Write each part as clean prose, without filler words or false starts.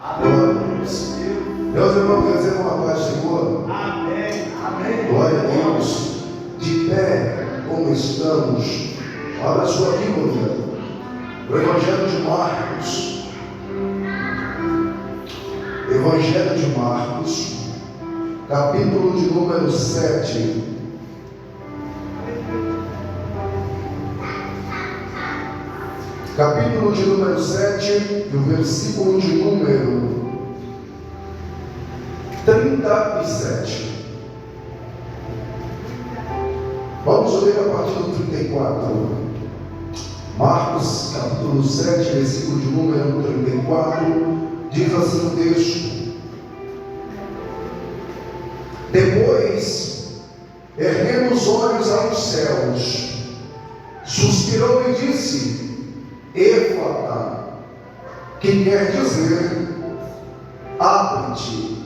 Glória a Deus. Meus irmãos, recebam a paz do Senhor. Amém. Amém. Glória a Deus. De pé, como estamos, abra sua Bíblia, o Evangelho de Marcos. Evangelho de Marcos, capítulo de número 7. Capítulo de número 7, e o versículo de número 37. Vamos ler a partir do 34. Marcos, capítulo 7, versículo de número 34, diz assim o texto: Depois, erguendo os olhos aos céus, suspirou e disse: Éfata, que quer dizer, abre-te.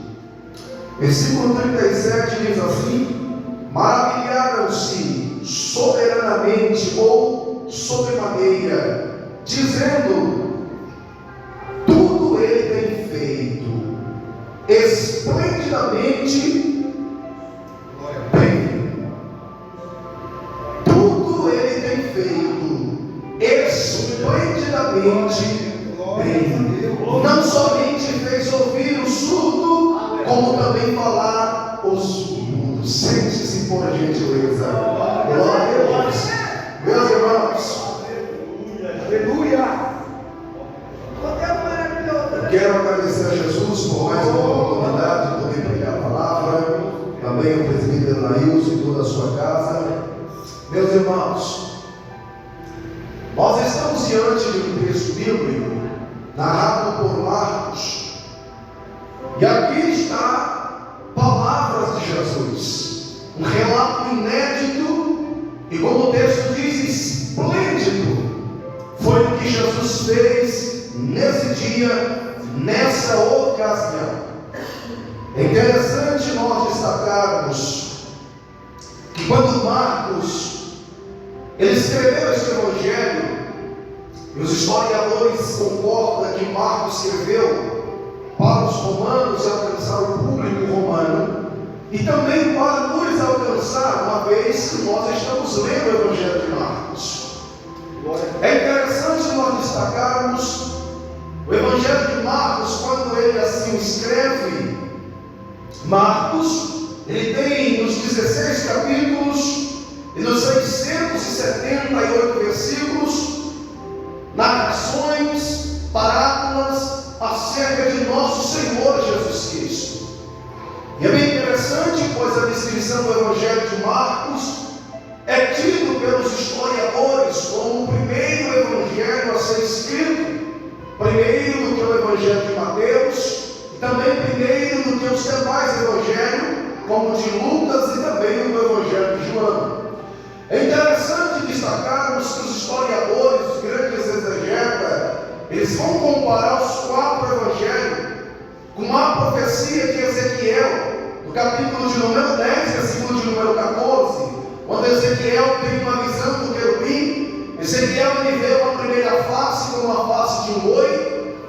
Versículo 37 diz assim: Maravilharam-se soberanamente ou sobremaneira, dizendo: tudo ele tem feito esplendidamente bem. Tudo ele tem feito esplendidamente bem. Não somente fez ouvir o surdo, como também falar os mudos. Sente-se, por gentileza. Glória a Deus. Meus irmãos, Aleluia. eu quero agradecer a Jesus por mais uma oportunidade de poder pregar a palavra. Também o presbítero Nailson e toda a sua casa. Meus irmãos, nós estamos diante de um texto bíblico narrado por Marcos. E aqui está palavras de Jesus, um relato inédito e, como o texto diz, esplêndido. Foi o que Jesus fez nesse dia, nessa ocasião. É interessante nós destacarmos que quando Marcos ele escreveu este evangelho, e os historiadores concordam que Marcos escreveu para os romanos alcançar o público romano e também para nos alcançar, uma vez que nós estamos lendo o Evangelho de Marcos. É interessante nós destacarmos o Evangelho de Marcos, quando ele assim escreve. Marcos, ele tem nos 16 capítulos e nos 678 versículos narrações, parábolas acerca de nosso Senhor Jesus Cristo. E é bem interessante, pois a descrição do Evangelho de Marcos é tido pelos historiadores como o primeiro evangelho a ser escrito, primeiro do que o Evangelho de Mateus, e também primeiro do que os demais evangelhos, como o de Lucas e também o do Evangelho de João. É interessante destacarmos que os historiadores, os grandes exegetas, eles vão comparar os 4 evangelhos com a profecia de Ezequiel, no capítulo de número 10, versículo de número 14, quando Ezequiel tem uma visão do querubim. Ezequiel ele vê uma primeira face como a face de um boi,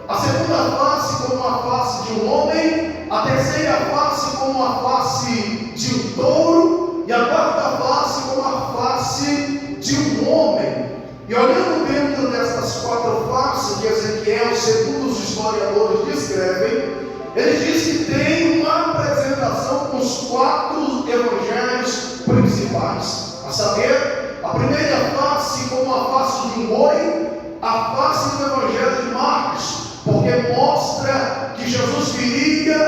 a segunda face como a face de um homem, a terceira face como a face de um touro, e a quarta face como a face de um homem. E olhando dentro destas 4 faces que Ezequiel, segundo os historiadores, descrevem, ele diz que tem uma apresentação com os 4 evangelhos principais, a saber, a primeira face como a face de um boi, a face do Evangelho de Marcos, porque mostra que Jesus viria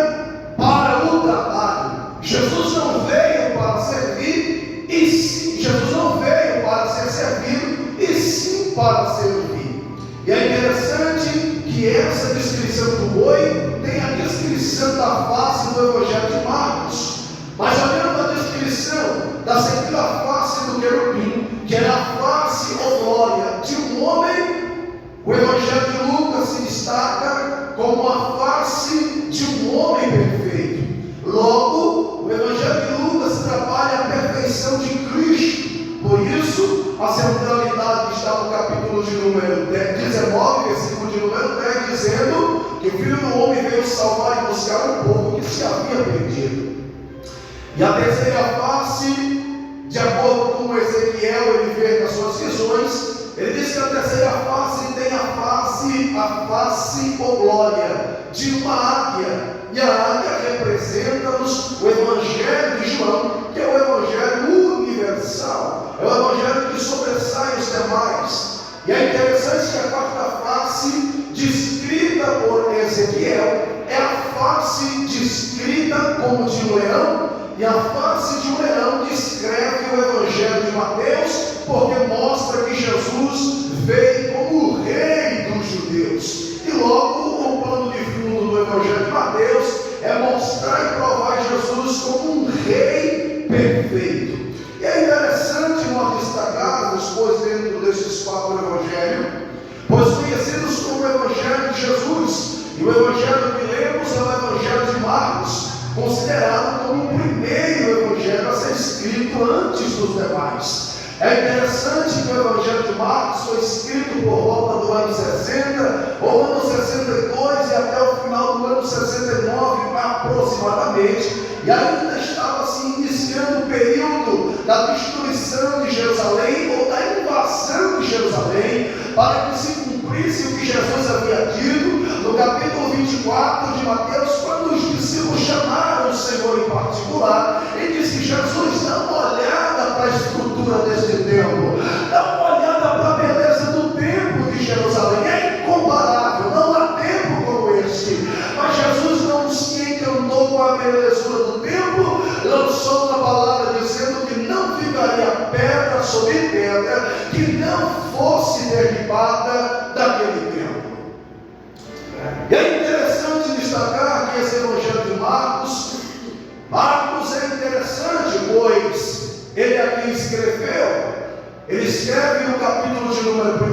para o trabalho. Jesus não veio para servir, e sim, Jesus não veio para ser servido, e sim para servir. E é interessante que essa descrição do boi tem a descrição da face do Evangelho de Marcos, mas olhando a descrição da segunda face do querubim, que era a face ou glória de um homem, o Evangelho de Lucas se destaca como a face de um homem perfeito. Logo, o Evangelho de Lucas trabalha a perfeição de Cristo. Por isso, a centralidade está no capítulo de número 19, versículo de número 10, dizendo que o Filho do Homem veio veio salvar e buscar um povo que se havia perdido. E a terceira face, de acordo com Ezequiel, ele vê nas suas visões, ele diz que a terceira face tem a face ou glória de uma águia. E a águia representa-nos o Evangelho de João, que é o Evangelho universal, é o Evangelho que sobressai os demais. E é interessante que a quarta face, descrita por Ezequiel, é a face descrita como de um leão, e a face de um leão descreve o Evangelho de Mateus, porque mostra que Jesus veio como o rei dos judeus. E logo o plano de fundo do Evangelho de Mateus é mostrar e provar Jesus como um rei perfeito. E é interessante nós destacarmos, pois dentro desses quatro evangelhos, pois conhecidos como o Evangelho de Jesus, e o Evangelho que lemos é o Evangelho de Marcos, considerado como o primeiro evangelho a ser escrito antes dos demais. É interessante que o Evangelho de Marcos foi escrito por volta do ano 60, ou ano 62 e até o final do ano 69 aproximadamente, e ainda estava se iniciando o período da destruição de Jerusalém, ou da invasão de Jerusalém, para que se cumprisse o que Jesus havia dito no capítulo 24 de Mateus, quando os discípulos chamaram o Senhor em particular e disse: Jesus, dá uma olhada para a estrutura deste templo, dá uma olhada para a beleza do templo de Jerusalém, é incomparável, não há templo como este. Mas Jesus não se encantou com a belezura do templo, lançou uma palavra dizendo que não ficaria pedra sobre pedra que não fosse derribada daquele templo. E é interessante destacar que esse Evangelho de Marcos é interessante, pois ele aqui ele escreve no capítulo de número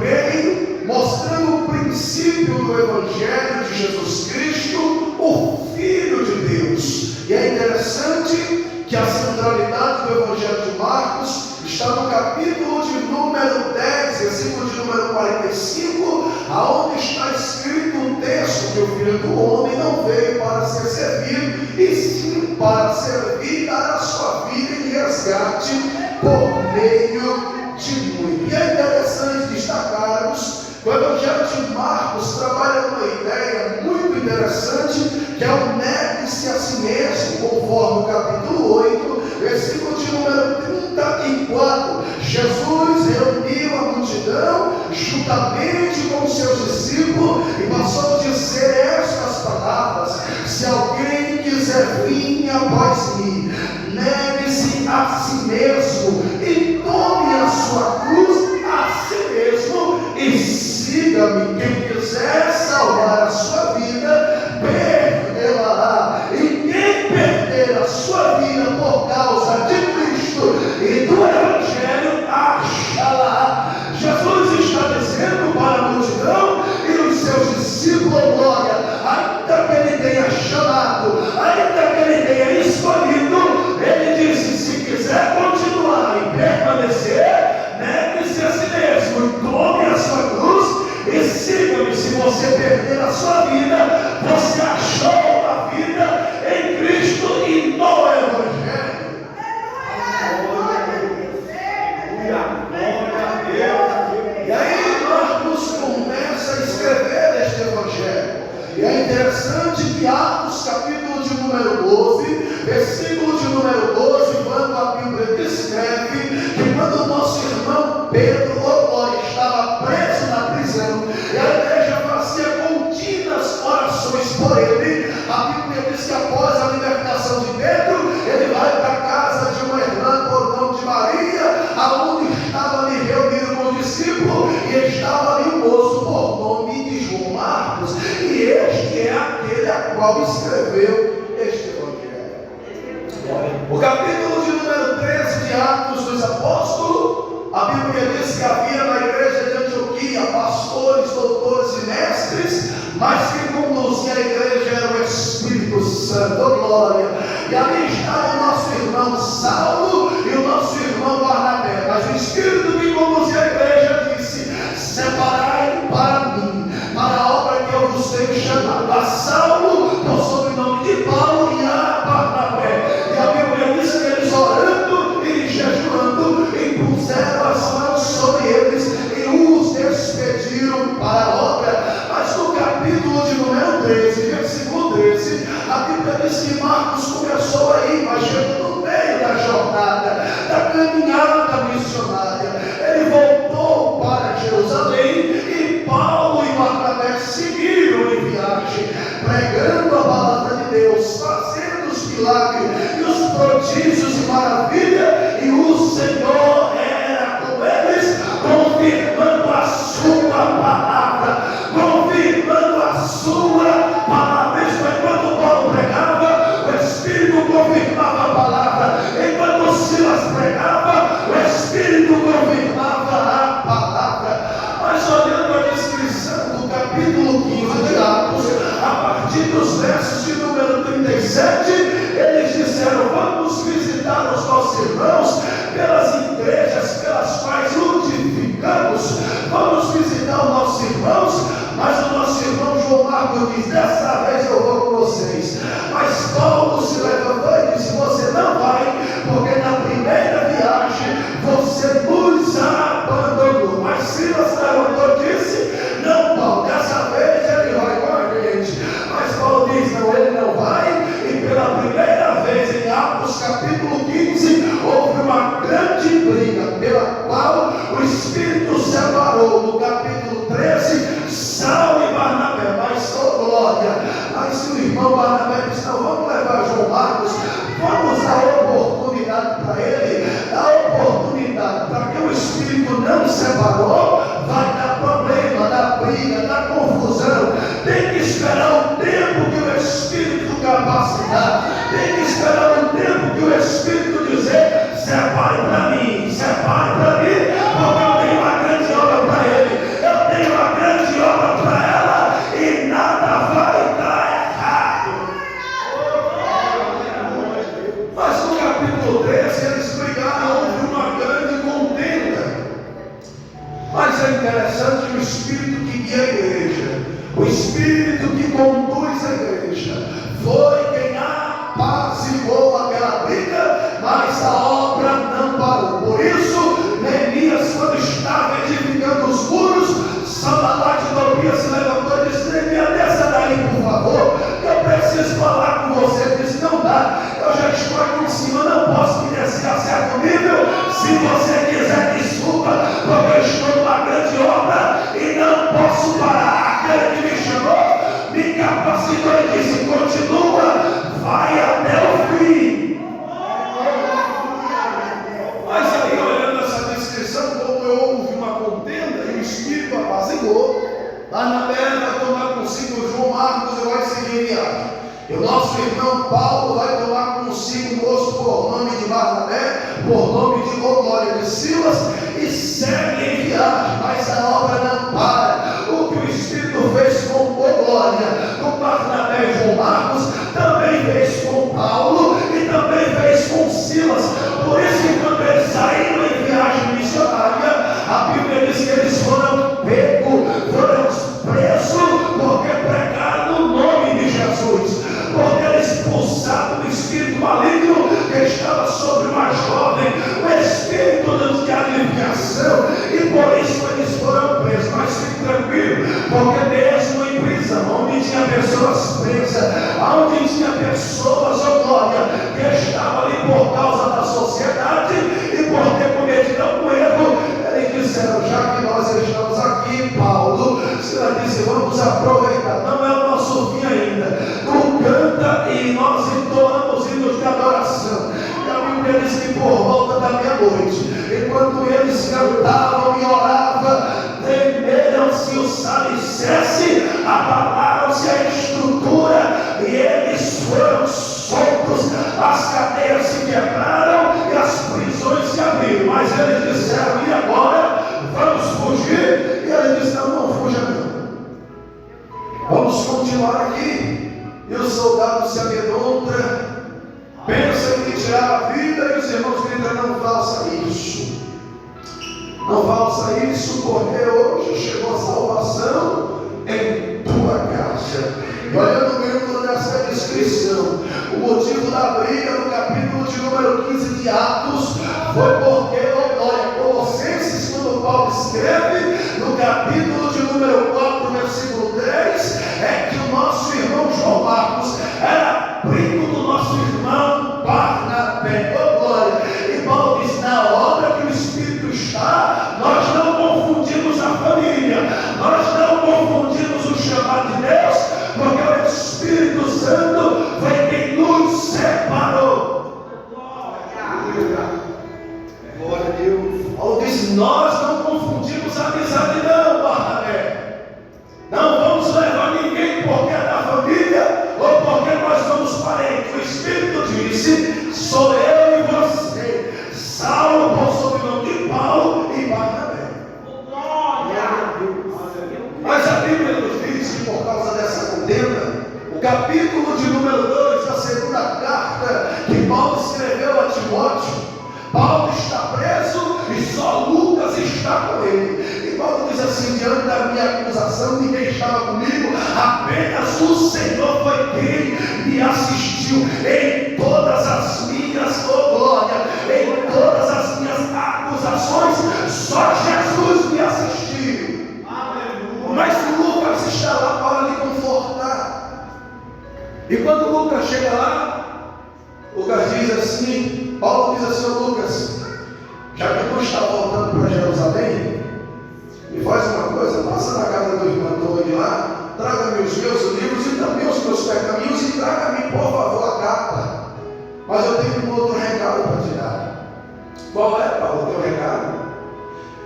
1, mostrando o princípio do Evangelho de Jesus Cristo, o Filho de Deus. E é interessante que a centralidade do Evangelho de Marcos está no capítulo de número 10, versículo de número 45, aonde está escrito um texto que o Filho do Homem não veio para ser servido, e sim para servir e dar a sua vida em resgate por meio de muito. E é interessante destacarmos que o Evangelho de Marcos trabalha uma ideia muito interessante, que é o negue-se a si mesmo, conforme o capítulo 8, versículo de número 34. Jesus reuniu a multidão juntamente com os seus discípulos e passou a dizer estas palavras: se alguém quiser vir após mim, negue-se a si mesmo e tome a sua cruz a si mesmo e siga-me. Quem quiser salvar a sua vida, perdê-la. E quem perder a sua vida por causa de Cristo e do Evangelho, achará. Jesus está dizendo para a multidão e os seus discípulos: glória, ainda que ele tenha chamado, ainda que ele tenha escolhido, ele disse: se quiser continuar e permanecer, negue-se a si mesmo e tome a sua cruz e siga-me. Se você perder a sua vida, você achou a vida em Cristo e no Evangelho. E aí Marcos começa a escrever este Evangelho. E é interessante que Atos, capítulo de número 12, versículo de número 12, quando a Bíblia descreve que quando o nosso irmão Pedro, estava preso na prisão, e a igreja fazia contínuas orações por ele, a Bíblia diz que após a libertação de Pedro, ele vai para a casa de uma irmã por nome de Maria, aonde estava ali reunido com o discípulo, e estava ali um moço por nome de João Marcos, e este é aquele a qual escreveu este Evangelho. O capítulo de número 13 de Atos dos Apóstolos, a Bíblia diz que havia na igreja de Antioquia pastores, doutores e mestres, mas que conduzia a igreja era o Espírito Santo, glória. E ali estava o nosso irmão Saulo e o nosso irmão Barnabé, mas o Espírito que conduzia a igreja disse: separai para mim, para a obra que eu vos tenho chamado, a Saulo diz que Marcos começou aí, mas chegou no meio da jornada, da caminhada missionária. Ele voltou para Jerusalém e Paulo e Barnabé seguiram em viagem, pregando a palavra de Deus, fazendo os milagres e os prodígios e maravilha, e o Senhor era com eles, confirmando a sua palavra, confirmando a sua palavra. Enquanto Paulo pregava, o Espírito confirmava a palavra. Enquanto Silas pregava, o Espírito confirmava a palavra. Mas olhando a descrição do capítulo 15 de Atos, a partir dos versos de número 37, eles disseram: vamos visitar os nossos irmãos pelas igrejas pelas quais frutificamos, vamos visitar os nossos irmãos. Mas o nosso irmão João Marcos diz: dessa vez eu vou com vocês. Mas Paulo se levantou e disse: você não vai, porque na primeira viagem você nos abandonou. Mas Silas levantou e disse: não, Paulo, dessa vez ele vai com a gente. Mas Paulo diz: não, ele não vai. E pela primeira vez em Atos capítulo 15 houve uma grande briga, pela qual o Espírito separou no capítulo 13 Saulo e Barnabé. Mas, oh glória, mas se o irmão Barnabé disse: não, vamos levar João Marcos, vamos dar oportunidade para ele, dar oportunidade, para que o Espírito não separou, vai dar problema, dar briga, dar confusão. Tem que esperar o tempo que o Espírito capacitar, tem que esperar o tempo que o Espírito dizer: separe para mim, separe para mim, porque eu tenho uma grande obra para ele, eu tenho uma grande obra para ela, e nada vai dar errado. Mas no capítulo 13 eles brigaram, houve uma grande contenda. Mas é interessante que o Espírito que guia a igreja, o Espírito que conduz a igreja, foi quem apaziguou aquela briga, mas a obra não parou. Por isso, Neemias, quando estava edificando os muros, Sanbalat e Tobias se levantou e disse: Neemias, desça daí, por favor, eu preciso falar com você. Ele disse: não dá, eu já estou aqui em cima, não posso me descer a certo nível. Se você quiser, desculpa, porque eu estou numa grande obra e não posso parar. Aquele que me chamou, me capacitou e disse: continua, vai até o fim. Mas aí, olhando essa descrição, como houve uma contenda e o Espírito apaziguou, Barnabé vai tomar consigo João Marcos e vai seguir em viagem. E o nosso irmão Paulo vai tomar consigo um moço por nome de Barnabé, por nome de glória de Silas, e segue em viagem. Mas a obra não para. O que o Espírito fez com glória, com Barnabé e João Marcos, também fez com Paulo e também fez com Silas. Por isso que quando eles saíram em viagem missionária, a Bíblia diz que eles foram pegos, foram presos, porque pregaram no nome de Jesus, porque eles expulsaram o espírito maligno que estava sobre uma jovem, o espírito de aliviação, e por isso eles foram presos. Mas fique tranquilo, porque mesmo em prisão, onde tinha pessoas presas, onde tinha pessoas, oh glória, que estavam ali por causa da sociedade e por ter cometido algum erro, eles disseram: já que nós estamos aqui, Paulo, você disse, vamos aproveitar, não é o nosso fim ainda. Tu canta e nós entoamos hinos de adoração. E a Bíblia diz que por volta da meia-noite, enquanto eles cantavam e oravam, tremeram-se os alicerces, abalaram-se a estrutura, e eles foram soltos, as cadeias se quebraram e as prisões se abriram. Mas eles disseram: e agora? Vamos fugir? E ele disse: não, não fuja não, vamos continuar aqui. E os soldados se amedrontam, pensam em tirar a vida, e os irmãos gritam: não faça isso, não faça isso, porque hoje chegou a salvação em tua casa. E olhando dentro dessa descrição, o motivo da briga no capítulo de número 15 de Atos foi porque, olha, Colossenses, quando Paulo escreve no capítulo de número 4, versículo 10, é que o nosso irmão João Marcos era primo capítulo de número 2 da segunda carta que Paulo escreveu a Timóteo, Paulo está preso e só Lucas está com ele. E Paulo diz assim: diante da minha acusação, ninguém estava comigo, apenas o Senhor foi quem me assistiu em todas as minhas, oh glória, em todas as minhas acusações, só Jesus me assistiu. Aleluia. Mas Lucas está lá para lhe confortar. E quando Lucas chega lá, Lucas diz assim, Paulo diz assim: Lucas, já que tu está voltando para Jerusalém, me faz uma coisa, passa na casa do irmão Antônio lá, traga-me os meus livros e também os meus pergaminhos e traga-me, por favor, a carta. Mas eu tenho um outro recado para te dar. Qual é, Paulo, o teu recado?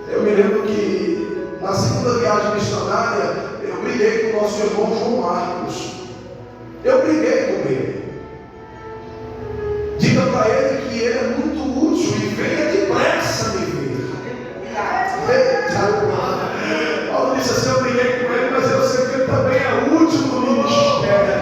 Eu me lembro que na segunda viagem missionária, eu briguei com o nosso irmão João Marcos. Eu briguei com ele. Diga para ele que ele é muito útil e venha depressa me ver. Paulo disse assim: eu briguei com ele, mas eu sei que ele também é útil no ministério.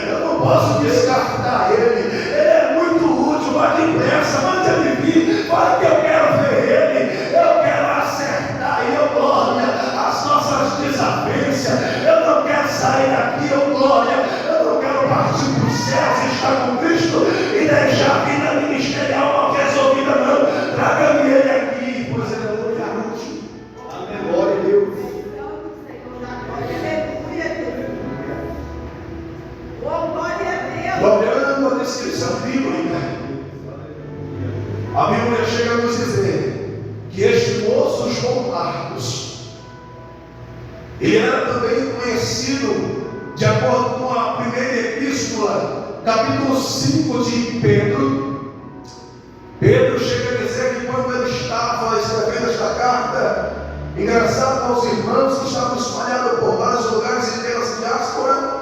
Eu não posso descartar ele. Ele é muito útil, vá depressa, mande ele vir. Fala que eu quero ver ele. Eu quero acertar e eu glória as nossas desavenças. Eu não quero sair daqui, eu glória. Eu não quero partir para os céus, estar com Cristo e deixar a vida ministerial mal resolvida, não. Traga-me ele aqui, pois ele é muito útil. Amém. Glória a Deus. Olhando a descrição bíblica, a Bíblia chega a nos dizer que este moço João Marcos, ele era também conhecido, de acordo com a primeira epístola, capítulo 5 de Pedro. Pedro chega a dizer que quando ele estava escrevendo esta carta, engraçado aos irmãos que estavam espalhados por vários lugares e pelas diásporas,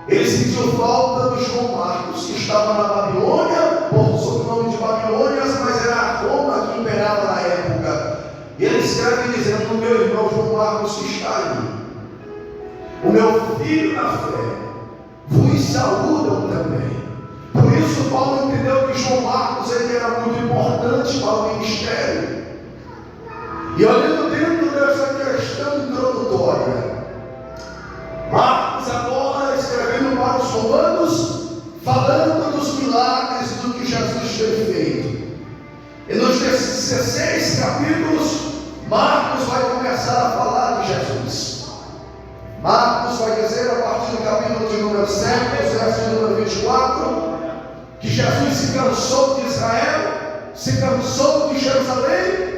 ele sentiu falta do João Marcos, que estava na Babilônia, por sobrenome de Babilônias, mas era a Roma que imperava na época. E ele escreve dizendo: o meu irmão João Marcos que está aí, o meu filho na fé, vos saúdam também. Por isso Paulo entendeu que João Marcos ele era muito importante para o ministério. E olhando dentro dessa questão introdutória, Marcos agora escrevendo para os romanos, falando dos milagres do que Jesus tem feito. E nos 16 capítulos, Marcos vai começar a falar de Jesus. Marcos vai dizer, a partir do capítulo de número 7, verso de número 24, que Jesus se cansou de Israel, se cansou de Jerusalém,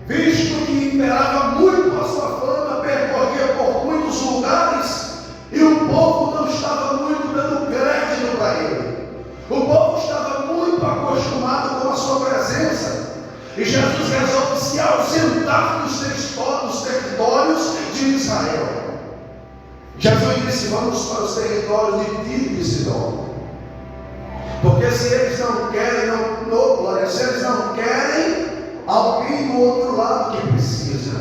visto que imperava muito a sua fama, percorria por muitos lugares, e o povo não estava muito dando crédito para ele. O povo estava muito acostumado com a sua presença. E Jesus resolve se ausentar dos territórios de Israel. Jesus disse: vamos para os territórios de Tiro e Sidom. Porque se eles não querem, se eles não querem, alguém do outro lado que precisa.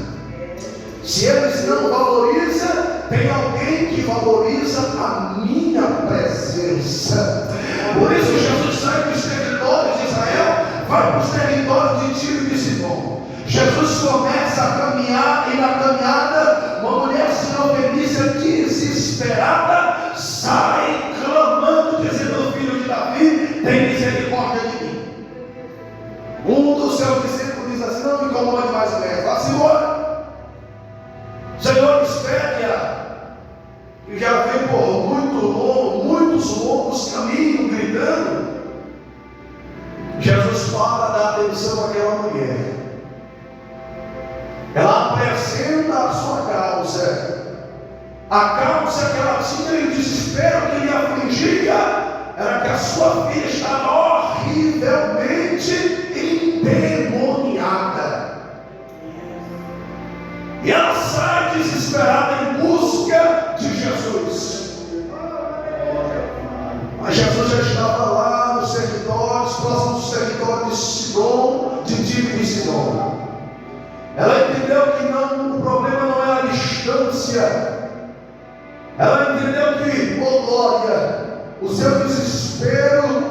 Se eles não valorizam, tem alguém que valoriza a minha presença. Por isso Jesus sai dos territórios de Israel, vai para os territórios de Tiro e Sidom. Jesus começa a caminhar, e na caminhada, uma mulher sinovenícia desesperada sai clamando, dizendo: filho de Davi, tem misericórdia de mim. Um dos seus discípulos diz assim: não me incomode mais o mesmo. Vá, Senhor, Senhor, espere-a. E já vem por muitos longos caminhos gritando. Jesus para dar atenção àquela mulher. Ela apresenta a sua causa. A causa que ela tinha e o desespero que lhe afligia era que a sua filha estava horrivelmente endemoniada. E ela sai desesperada em busca de Jesus. Mas Jesus já estava lá nos territórios, próximos dos territórios de Sidom, de Tiro e Sidom. Ela entendeu que o problema não é a distância. Ela entendeu que, oh glória, o seu desespero,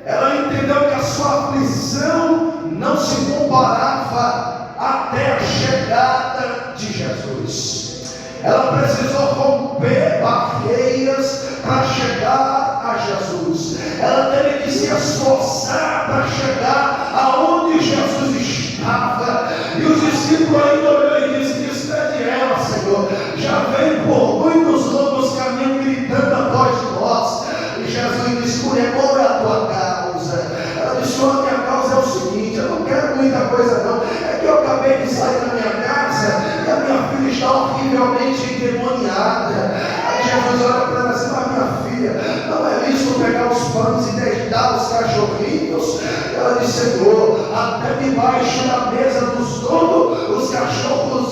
ela entendeu que a sua aflição não se comparava até a chegada de Jesus. Ela precisou romper barreiras para chegar a Jesus. Ela teve que se esforçar para chegar aonde Jesus estava. E os discípulos ainda olhou e disse: despede ela, Senhor. Já vem por muitos longos caminhos gritando após nós. E Jesus disse: mulher, qual é a tua causa? Ela disse: a minha causa é o seguinte, eu não quero muita coisa não. É que eu acabei de sair da minha casa e a minha filha está horrivelmente endemoniada. Aí Jesus olha para ela assim: mas minha filha, não é isso pegar os panos e deitar os cachorrinhos? Ela disse: Senhor, até debaixo da mesa dos donos os cachorros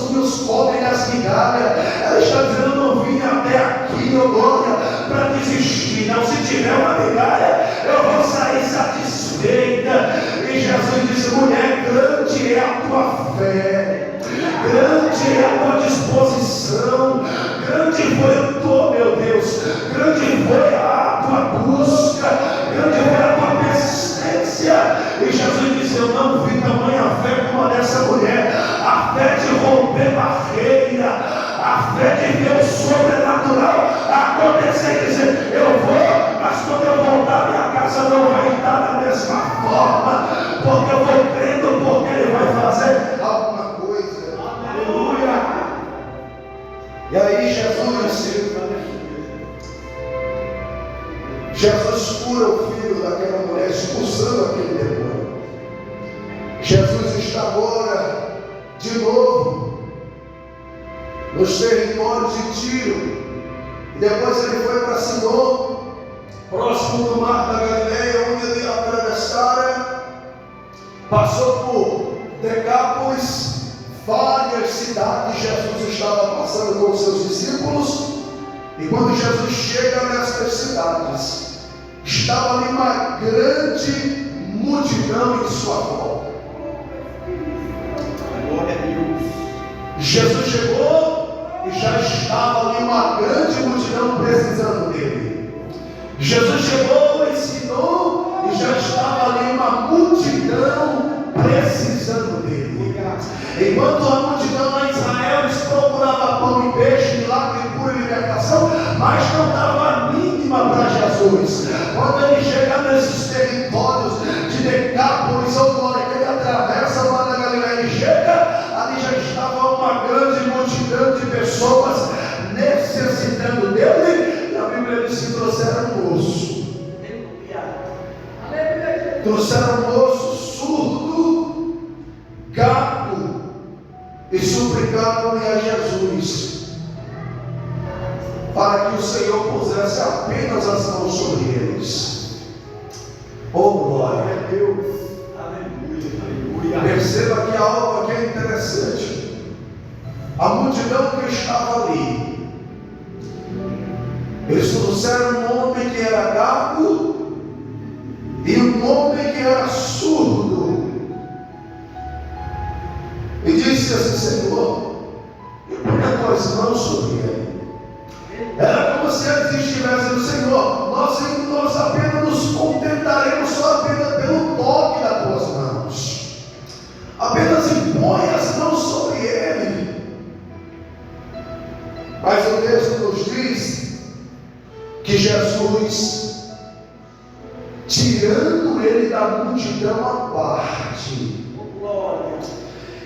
comem das migalhas. Ela está dizendo: eu não vim até aqui, ô glória, para desistir. Não, se tiver uma migalha, eu vou sair satisfeita. E Jesus disse: mulher, grande é a tua fé, grande é a tua disposição, grande foi o teu, meu Deus, grande foi a tua busca, grande foi a tua persistência. E Jesus disse: eu não vi tamanha fé como a dessa mulher, a fé de romper barreira, a fé de ver o sobrenatural acontecer e dizer: eu vou, mas quando eu voltar, minha casa não vai estar da mesma forma, porque eu vou crendo, porque Ele vai fazer alguma coisa. Aleluia! E aí Jesus cura o filho daquela mulher, expulsando aquele demônio. Jesus está agora de novo nos territórios de Tiro, e depois ele foi para Sidom, próximo do mar da Galileia, onde ele atravessara, passou por Decápolis, várias cidades. Jesus estava passando com os seus discípulos, e quando Jesus chega nestas cidades, estava ali uma grande multidão em sua volta. Glória a Deus. Jesus chegou e já estava ali uma grande multidão precisando dele. Jesus chegou, ensinou e já estava ali uma multidão precisando dele. Enquanto a multidão lá em Israel procurava pão e peixe, milagre, cura e libertação, mas não dava a mínima para Jesus. Quando ele chega nesses territórios de Decápolis, ou glória, que ele atravessa o mar da Galileia e chega, ali já estava uma grande multidão de pessoas necessitando dele. E a Bíblia diz que trouxeram um moço. Trouxeram um moço surdo, gago, e suplicaram-lhe a Jesus para que o Senhor pusesse apenas as mãos sobre eles. Oh, glória a Deus! Aleluia! Perceba que algo aqui é interessante. A multidão que estava ali, eles trouxeram um homem que era gago e um homem que era surdo, e disse assim: Senhor, e põe as tuas mãos sobre ele. Era como se eles estivessem dizendo: Senhor, nós apenas nos contentaremos só apenas pelo toque das tuas mãos. Apenas impõe as mãos sobre ele. Mas o texto nos diz que Jesus, tirando ele da multidão à parte,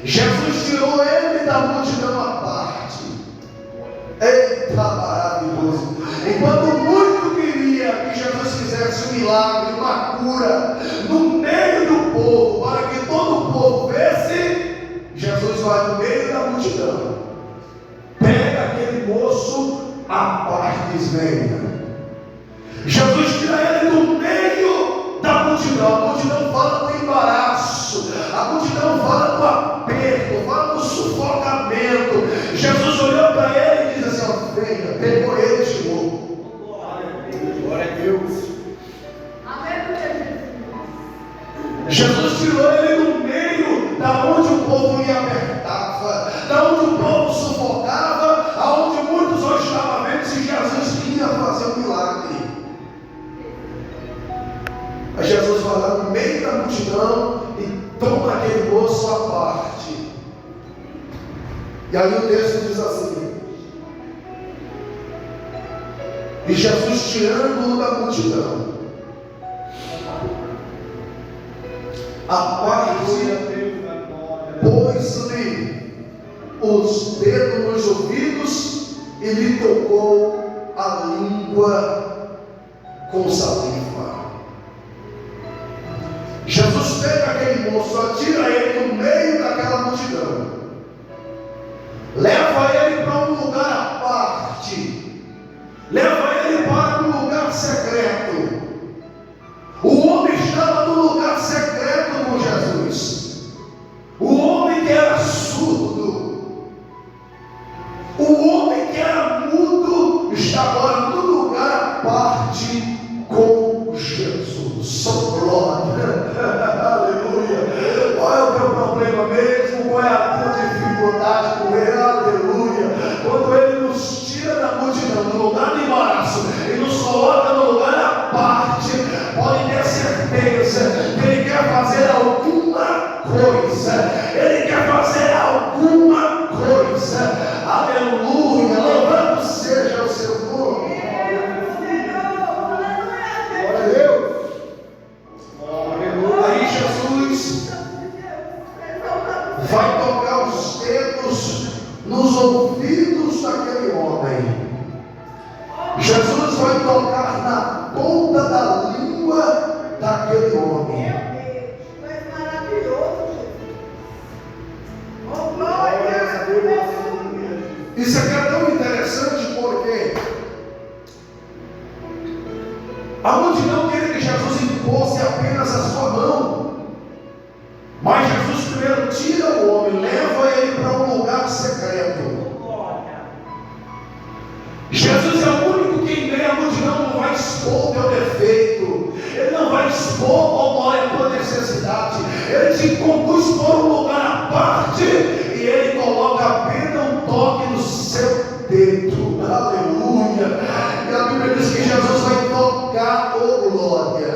Jesus tirou ele da multidão à parte. Eita, maravilhoso! Enquanto muito queria que Jesus fizesse um milagre, uma cura no meio do povo, para que todo o povo vesse, Jesus vai no meio da multidão, pega aquele moço à parte e diz: venha. Jesus tira ele do meio da multidão. A multidão fala do embaraço, a multidão fala do aperto, fala do sufocamento. Jesus olhou para ele e diz assim: ó, venha, pegou ele e tirou. Glória a Deus. Jesus tirou ele do meio da onde o povo lhe apertava, da onde o povo sufocava, aonde muitos hoje estavam vendo se Jesus ia fazer um milagre. Aí Jesus vai lá no meio da multidão e toma aquele moço à parte. E aí o texto diz assim: e Jesus, tirando-o da multidão, a parte, pôs-lhe os dedos nos ouvidos e lhe tocou a língua com saliva. Jesus pega aquele moço, atira ele no meio daquela multidão, leva ele para um lugar à parte, leva ele para um lugar secreto. O homem estava no lugar secreto com Jesus. O homem que era surdo, o homem que era mudo, está agora no lugar à parte com Jesus. Só glória. Aleluia. Qual é o teu problema mesmo? Qual é a tua dificuldade com ele? Aleluia. Quando ele nos tira da multidão, do lugar do embaraço, e nos coloca no lugar à parte, pode ter certeza que ele quer fazer alguma coisa. Ele quer fazer alguma coisa. Aleluia. Louvado seja o seu nome. Glória a Deus. Aí Jesus vai tocar os dedos nos ouvidos daquele homem. Jesus vai tocar na ponta da língua daquele homem. Isso aqui é tão interessante porque a multidão queria que Jesus impôsse apenas a sua mão, mas Jesus primeiro tira o homem, leva ele para um lugar secreto. Jesus é o único que em meio à multidão não vai expor o teu defeito, ele não vai expor qual é a tua necessidade, ele te conduz por um lugar à parte e ele coloca apenas um toque no seu dedo. Aleluia. E a Bíblia diz que Jesus vai tocar, oh glória,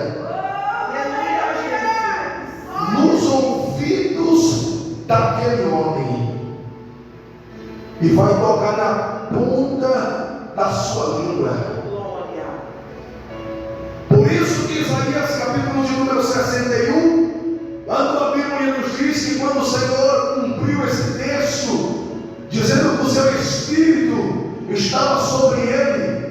nos ouvidos daquele homem e vai tocar na ponta da sua língua. Por isso que Isaías capítulo de número 61, lá na Bíblia nos diz que quando o Senhor cumpriu esse texto, dizendo que o seu Espírito estava sobre ele,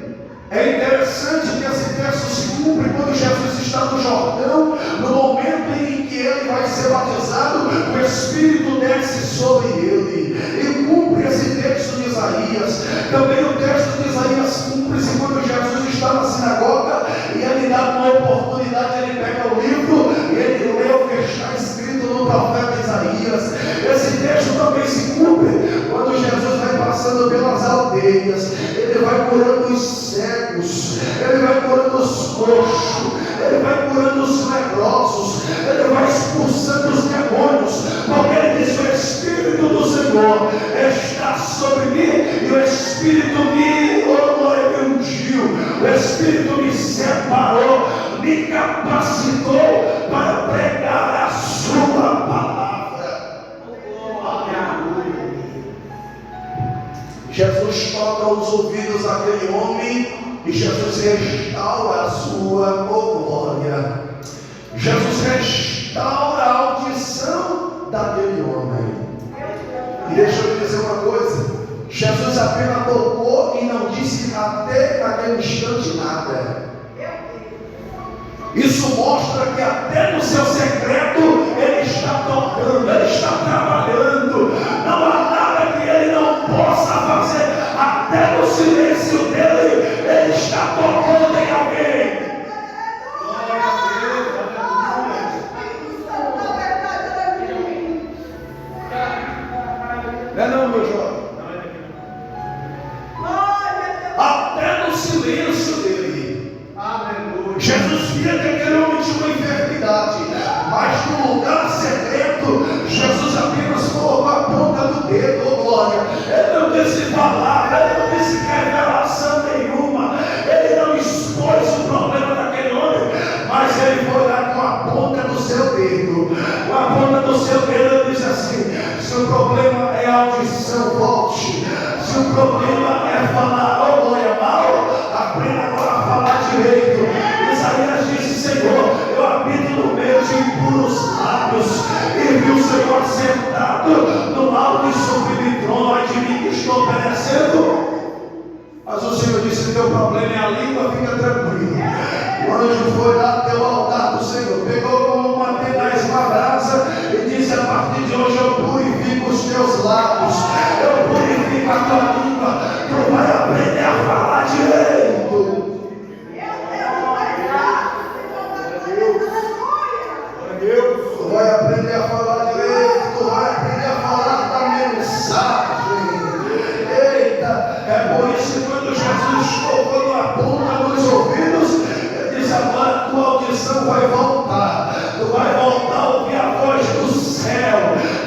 é interessante que esse texto se cumpre quando Jesus está no Jordão, no momento em que ele vai ser batizado, o Espírito desce sobre ele, e cumpre esse texto de Isaías. Também o texto de Isaías cumpre-se quando Jesus está na sinagoga, e ele dá uma oportunidade, ele pega o livro, e ele lê o que está escrito no profeta Isaías. Esse texto também se cumpre quando Jesus vai passando pelas aldeias, ele vai curando os cegos, ele vai curando os coxos, ele vai curando os leprosos, ele vai expulsando os demônios, porque ele diz: o Espírito do Senhor está sobre mim, e o Espírito me ungiu, o Espírito me separou, me capacitou para pregar a sua palavra. Jesus toca os ouvidos daquele homem e Jesus restaura a sua glória. Jesus restaura a audição daquele homem. E deixa eu lhe dizer uma coisa: Jesus apenas tocou e não disse até naquele instante nada. Isso mostra que até no seu secreto ele está tocando, ele está trabalhando. Não há nada que ele não possa fazer. Até no silêncio dele, ele está tocando em alguém. Não é não, meu jovem? Até no silêncio dele. Jesus via que aquele homem tinha uma enfermidade, mas no lugar secreto, Jesus apenas colocou a ponta do dedo, oh glória. Ele não disse palavra, ele não disse revelação nenhuma, ele não expôs o problema daquele homem, mas ele foi lá anjo foi lá até o altar do Senhor, pegou como uma tenaz uma brasa e disse: a partir de hoje eu purifico os teus lábios, eu purifico a tua língua, tu vai aprender a falar direito. Tu vai aprender a falar direito, tu vai aprender a falar da mensagem. Eita, é por isso que quando Jesus tocou na ponta dos ouvidos, ele diz: agora tua audição vai voltar, tu vai voltar a ouvir a voz do céu,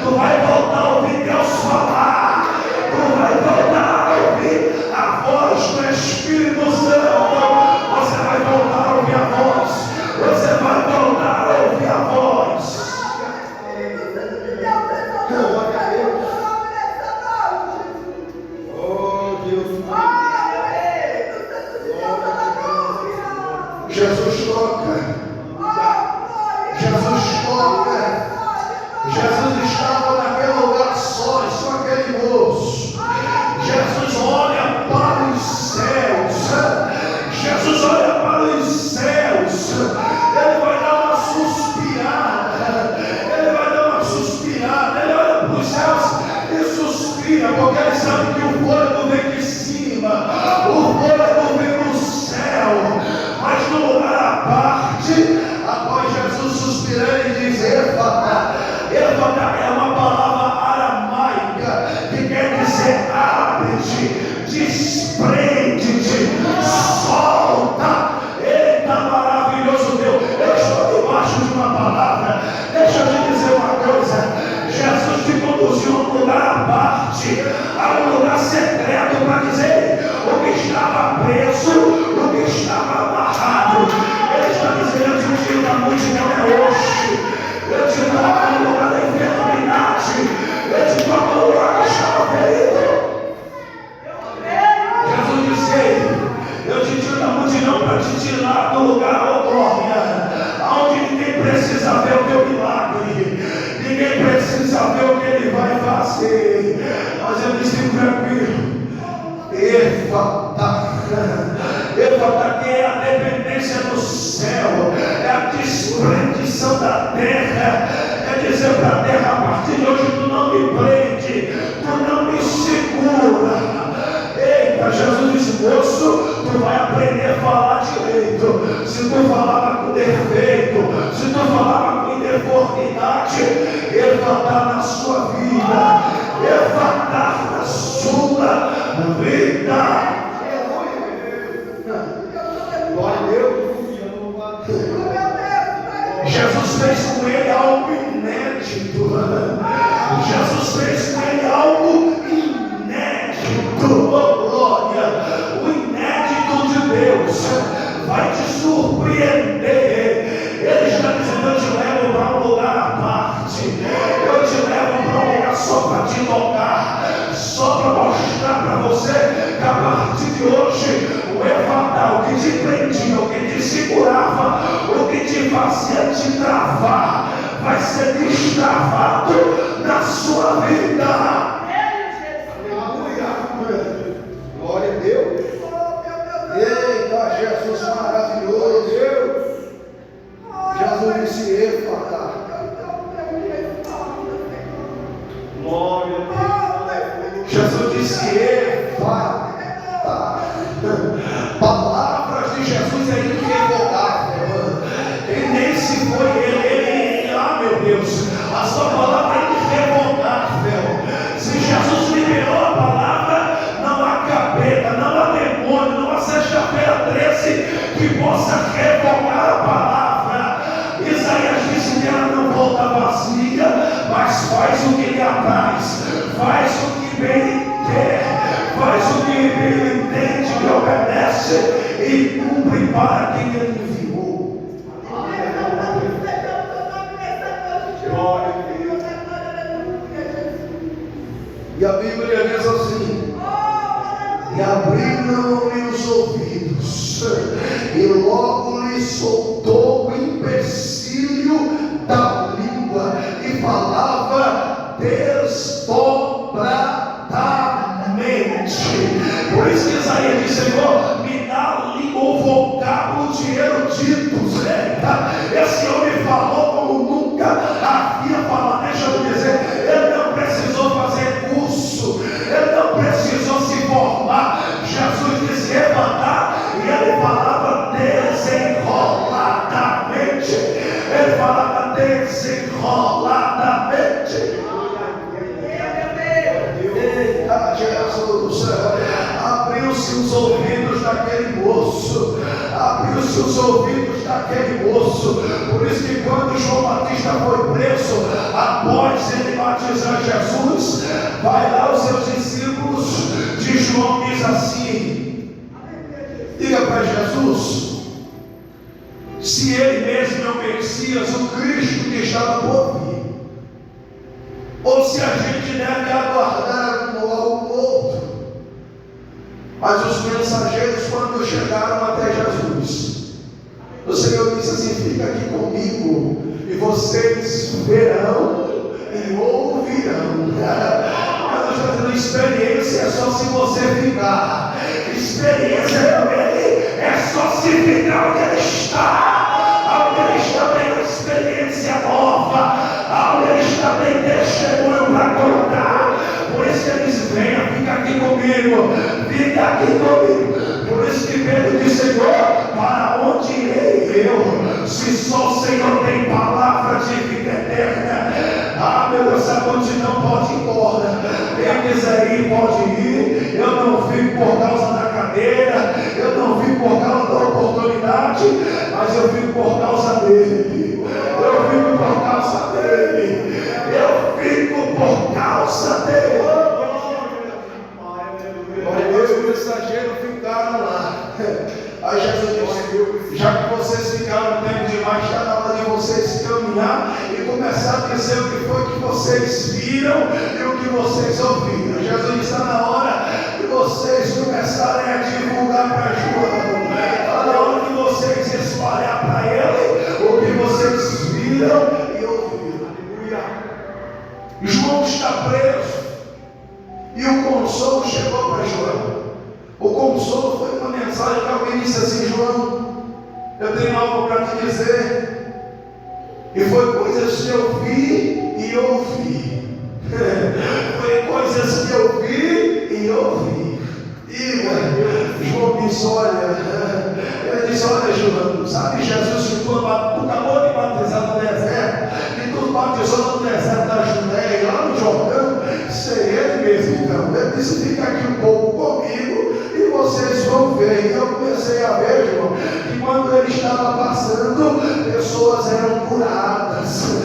tu vai voltar a ouvir Deus falar, tu vai voltar a ouvir a voz do Espírito Santo, você vai voltar a ouvir a voz, você vai voltar a ouvir a voz. Jesus toca, Jesus toca. Jesus estava naquele lugar só aquele moço. Jesus olha para os céus, Jesus olha para os céus, ele vai dar uma suspirada, ele vai dar uma suspirada, ele olha para os céus e suspira, porque ele sabe que o fôlego vem de cima, o fôlego vem do céu. Mas no lugar à parte, após Jesus suspirar, ele diz: Éfata. Éfata é uma palavra aramaica que quer dizer: abre-te, desprende-te, solta. Eita, maravilhoso Deus, eu estou debaixo de uma palavra. Deixa eu te dizer uma coisa: Jesus te conduziu a um lugar à parte, a um lugar secreto, para dizer o que estava preso, o que estava amarrado. Ele está dizendo: eu te tiro da multidão é hoje, eu te toco no lugar da enfermidade, eu te toco no lugar que estava ferido. Jesus disse: eu te tiro da multidão para te tirar do lugar, ó glória, onde ninguém precisa ver o teu milagre, ninguém precisa ver o que ele vai fazer. Mas eu disse: tranquilo. Éfata, Éfata, que é a dependência do céu, é a desprendição da terra, é dizer para a terra: a partir de hoje tu não me prende, tu não me segura. Eita, Jesus disse: moço, tu vai aprender a falar direito. Se tu falava com defeito, se tu falava com deformidade, Éfata na sua vida, Éfata na sua vida. Glória a Deus. Jesus fez com ele algo inédito. Jesus fez com ele algo inédito. Oh, glória. O inédito de Deus vai te surpreender. Ele está dizendo: eu te levo para um lugar à parte, eu te levo para um lugar só para te tocar, só para mostrar para você que a partir de hoje o Éfata, o que te prendia, o que te segurava, o que te fazia te travar, vai ser destravado na sua vida. Aleluia. Glória a Deus. Eita, Jesus maravilhoso. Jesus disse: Éfata. Glória a Deus. Jesus disse: Éfata. Palavras de Jesus é irrevogável. E nem se foi ele, meu Deus, a sua palavra é irrevogável. Se Jesus liberou a palavra, não há capeta, não há demônio, não há sexta-feira 13 que possa revogar a palavra. Isaías disse que ela não volta vazia, mas faz o que lhe apraz, faz o que bem quer, faz o que ele entende, que obedece e cumpre para quem ele enviou. Glória a Deus. E a Bíblia diz assim: e abriram-lhe os ouvidos, e logo lhe soltou o empecilho da língua, e falava desdobradamente. Por isso que Isaías disse: Senhor, me dá o vocábulo de erudito, desenroladamente. Eita Jesus, abriu-se os ouvidos daquele moço, abriu-se os ouvidos daquele moço. Por isso que quando João Batista foi preso, após ele batizar Jesus, vai lá os seus discípulos de João, diz assim: diga para Jesus se ele mesmo é o Messias, o Cristo que estava por vir, ou se a gente deve aguardar algum outro. Mas os mensageiros, quando chegaram até Jesus, o Senhor disse assim: fica aqui comigo e vocês verão e ouvirão. Ela está dizendo: experiência é só se você ficar. Experiência com Ele é só se ficar onde Ele está. Onde Ele está tem uma experiência nova. Onde Ele está tem testemunho para contar. Por isso que eles venham, fica aqui comigo. Fica aqui comigo. Por isso que Pedro disse: Senhor, para onde irei eu, se só o Senhor tem palavra de vida eterna? Ah, meu Deus, a multidão pode ir embora. Quem quiser ir, pode ir. Eu não fico por causa da cadeira, eu não fico por causa da oportunidade, mas eu fico por causa dele. Eu fico por causa dele. Eu fico por causa dele. Os mensageiros ficaram lá. Aí Jesus disse: já que vocês ficaram tempo demais, está na hora de vocês caminhar e começar a dizer o que foi que vocês viram e o que vocês ouviram. Jesus disse: está na hora de vocês começarem a divulgar para João. Está na hora de vocês espalhar para ele o que vocês viram e ouviram. João está preso e o consolo chegou para João. O consolo foi uma mensagem que alguém disse assim: João, eu tenho algo para te dizer. E foi coisas que eu vi e ouvi. Foi coisas que eu vi e ouvi. E João disse: olha, ele disse: olha, João, sabe Jesus que tu acabou de batizar no deserto, e tu batizou no deserto da Judéia, lá no Jordão? Sei ele mesmo. Então ele disse: fica aqui um pouco comigo e vocês vão ver. E eu comecei a ver, João, que quando ele estava passando, pessoas eram curadas,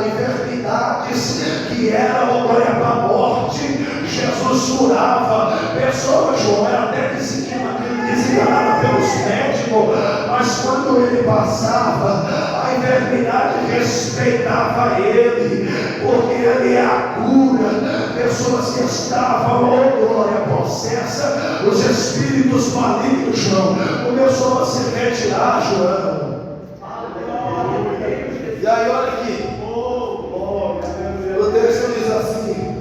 enfermidades que eram glória para a morte, Jesus curava. Pessoas, João, era até desenganada pelos médicos, mas quando ele passava, a enfermidade respeitava ele, porque ele é a cura. Pessoas que estavam, oh glória, possessa, os espíritos malignos, João, começou a se retirar, João. E aí olha aqui, o texto diz assim: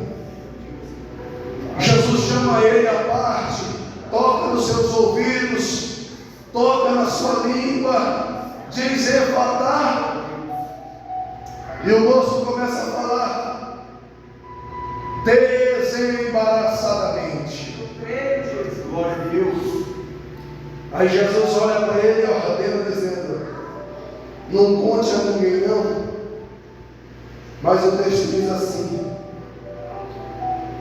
Jesus chama ele à parte, toca nos seus ouvidos, toca na sua língua, diz Efatá, e o moço começa a falar desembaraçadamente. Glória a Deus. Aí Jesus olha para ele e ordena, dizendo: não conte a ninguém não. Mas o texto diz assim: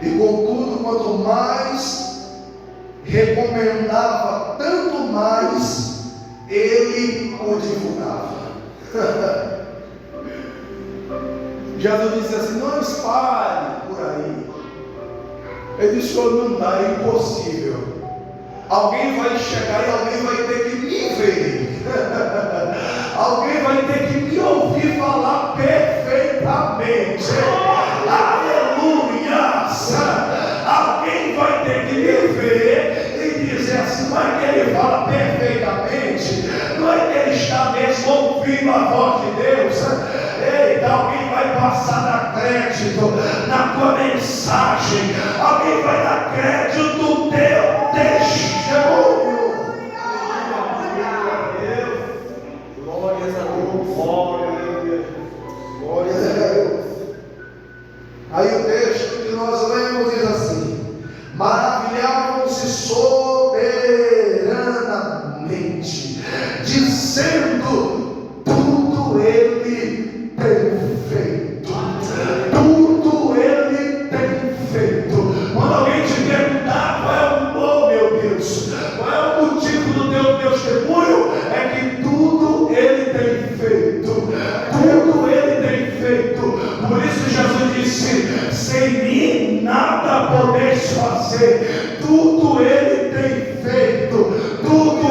e contudo, quanto mais recomendava, tanto mais ele o divulgava. Jesus disse assim: não espalhe por aí. Ele disse: não dá, é impossível. Alguém vai chegar e alguém vai ter que me ver. Alguém vai ter que me ouvir falar perfeitamente. Aleluia! Alguém vai ter que me ver e dizer assim: não é que ele fala perfeitamente, não é que ele está mesmo ouvindo a voz de Deus. Eita, alguém vai passar a dar crédito na tua mensagem, alguém vai dar crédito no teu testemunho. Glória a Deus. Glória a Deus. Aí o texto que nós lemos diz assim: maravilhavam-se soberanamente, dizendo: tudo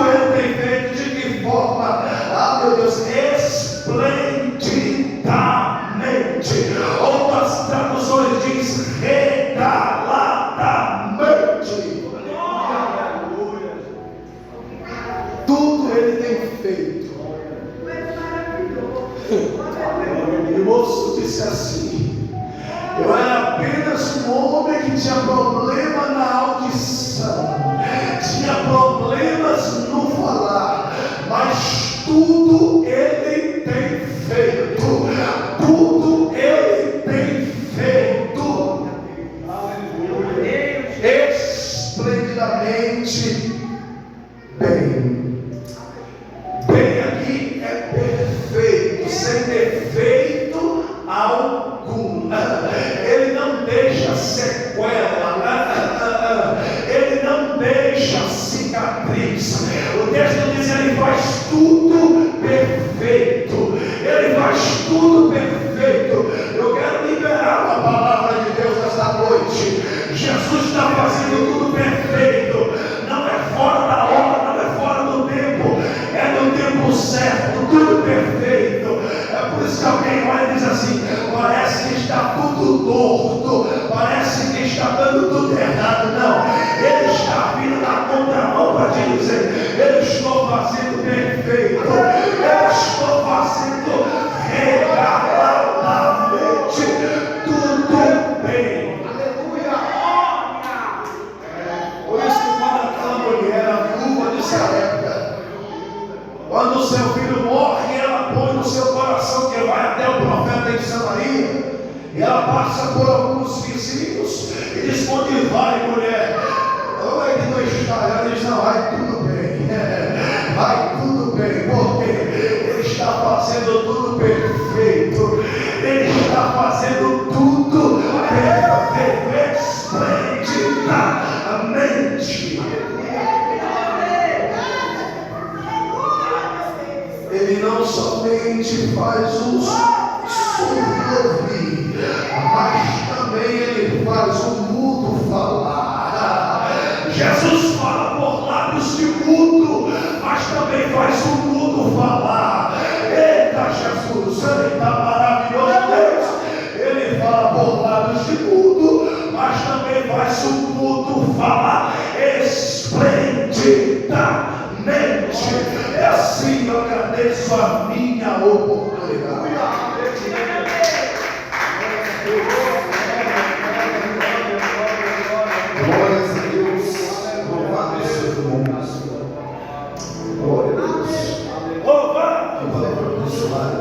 Ele tem feito de que forma? Ah, meu Deus, esplendidamente. Outras traduções diz regaladamente. Tudo Ele tem feito. E o moço disse assim: eu era apenas um homem que tinha problema na audição, tinha problemas no falar, mas tudo Ele tem feito, tudo Ele tem feito, esplendidamente bem. Bem aqui é perfeito, sem defeito algum. Ele não deixa sequela, Ele não deixa cicatriz. O texto diz: Ele faz tudo perfeito. Ele faz tudo perfeito. Eu quero liberar a palavra de Deus nesta noite. Jesus está fazendo tudo perfeito. Não é fora da hora, não é fora do tempo, é no tempo certo, tudo perfeito. É por isso que alguém olha e diz assim: parece que está tudo torto, parece que está dando tudo errado. Não, Ele está vindo na contramão para te dizer: eu estou fazendo perfeito, eu estou fazendo regaladamente tudo bem. Aleluia. Por isso que quando aquela mulher, a viúva de Sarepta, quando o seu filho morre, ela põe no seu coração que vai até o profeta em Samaria, e ela passa por alguns vizinhos e diz: onde vai, mulher? Ou é que não está? Ela diz: não, vai tudo bem, vai tudo bem, porque Ele está fazendo tudo perfeito, Ele está fazendo tudo perfeito, esplendidamente. Ele não somente faz os surdos ouvir, mas também Ele faz o mudo falar. Jesus fala por lábios de mudo, mas também faz o mudo falar. Eita Jesus, Ele está maravilhoso, Deus. Ele fala por lábios de mudo, mas também faz o mudo falar esplendidamente. É assim que eu agradeço a minha oportunidade. Glória a Deus. Louvado seja o nome do Senhor. Glória a Deus. Que palavra abençoada.